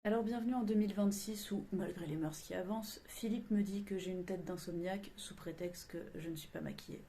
Alors bienvenue en 2026 où, malgré les mœurs qui avancent, Philippe me dit que j'ai une tête d'insomniaque sous prétexte que je ne suis pas maquillée.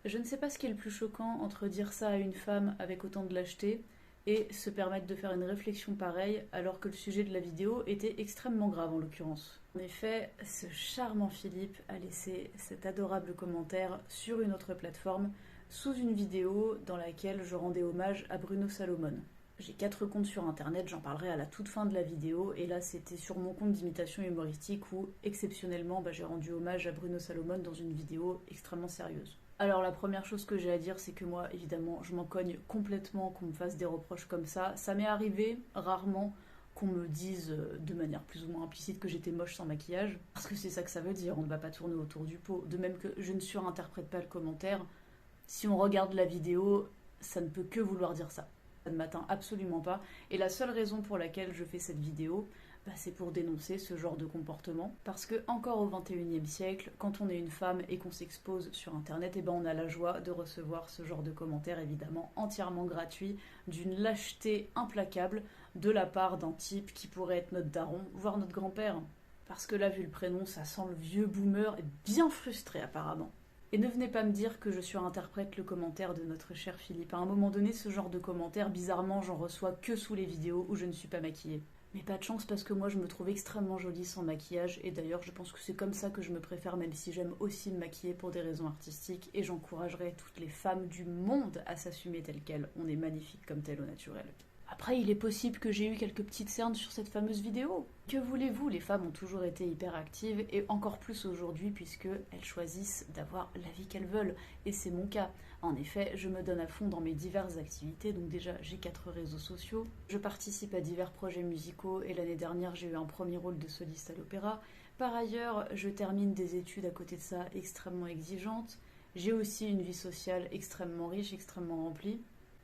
Je ne sais pas ce qui est le plus choquant entre dire ça à une femme avec autant de lâcheté et se permettre de faire une réflexion pareille alors que le sujet de la vidéo était extrêmement grave en l'occurrence. En effet, ce charmant Philippe a laissé cet adorable commentaire sur une autre plateforme sous une vidéo dans laquelle je rendais hommage à Bruno Salomon. J'ai 4 comptes sur internet, j'en parlerai à la toute fin de la vidéo, et là c'était sur mon compte d'imitation humoristique où exceptionnellement j'ai rendu hommage à Bruno Salomon dans une vidéo extrêmement sérieuse. Alors la première chose que j'ai à dire c'est que moi évidemment je m'en cogne complètement qu'on me fasse des reproches comme ça m'est arrivé rarement qu'on me dise de manière plus ou moins implicite que j'étais moche sans maquillage, parce que c'est ça que ça veut dire, on ne va pas tourner autour du pot, de même que je ne surinterprète pas le commentaire, si on regarde la vidéo, ça ne peut que vouloir dire ça. Ça ne m'atteint absolument pas. Et la seule raison pour laquelle je fais cette vidéo, c'est pour dénoncer ce genre de comportement. Parce que encore au XXIe siècle, quand on est une femme et qu'on s'expose sur internet, on a la joie de recevoir ce genre de commentaires évidemment entièrement gratuits, d'une lâcheté implacable de la part d'un type qui pourrait être notre daron, voire notre grand-père. Parce que là, vu le prénom, ça sent le vieux boomer et bien frustré apparemment. Et ne venez pas me dire que je surinterprète le commentaire de notre cher Philippe. À un moment donné, ce genre de commentaire, bizarrement, j'en reçois que sous les vidéos où je ne suis pas maquillée. Mais pas de chance parce que moi je me trouve extrêmement jolie sans maquillage et d'ailleurs je pense que c'est comme ça que je me préfère même si j'aime aussi me maquiller pour des raisons artistiques et j'encouragerais toutes les femmes du monde à s'assumer telles quelles. On est magnifique comme telle au naturel. Après, il est possible que j'ai eu quelques petites cernes sur cette fameuse vidéo. Que voulez-vous, les femmes ont toujours été hyper actives et encore plus aujourd'hui puisqu'elles choisissent d'avoir la vie qu'elles veulent. Et c'est mon cas. En effet, je me donne à fond dans mes diverses activités. Donc déjà, j'ai 4 réseaux sociaux. Je participe à divers projets musicaux et l'année dernière, j'ai eu un premier rôle de soliste à l'opéra. Par ailleurs, je termine des études à côté de ça extrêmement exigeantes. J'ai aussi une vie sociale extrêmement riche, extrêmement remplie.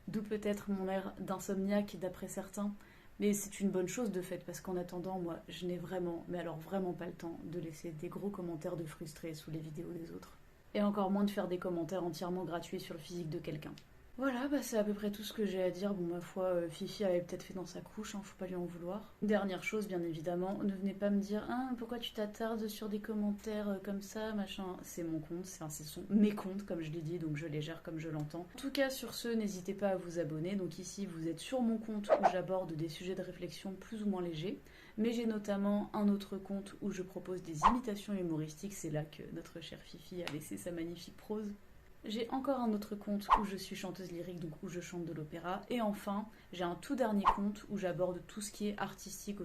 D'où peut-être mon air d'insomniaque d'après certains. Mais c'est une bonne chose de fait, parce qu'en attendant, moi, je n'ai vraiment, mais alors vraiment pas le temps de laisser des gros commentaires de frustrés sous les vidéos des autres. Et encore moins de faire des commentaires entièrement gratuits sur le physique de quelqu'un. Voilà, c'est à peu près tout ce que j'ai à dire. Bon, ma foi, Fifi avait peut-être fait dans sa couche, faut pas lui en vouloir. Dernière chose, bien évidemment, ne venez pas me dire ah, pourquoi tu t'attardes sur des commentaires comme ça, machin. C'est mon compte, ce sont mes comptes, comme je l'ai dit, donc je les gère comme je l'entends. En tout cas, sur ce, n'hésitez pas à vous abonner. Donc ici, vous êtes sur mon compte où j'aborde des sujets de réflexion plus ou moins légers. Mais j'ai notamment un autre compte où je propose des imitations humoristiques. C'est là que notre chère Fifi a laissé sa magnifique prose. J'ai encore un autre compte où je suis chanteuse lyrique, donc où je chante de l'opéra. Et enfin, j'ai un tout dernier compte où j'aborde tout ce qui est artistique au sens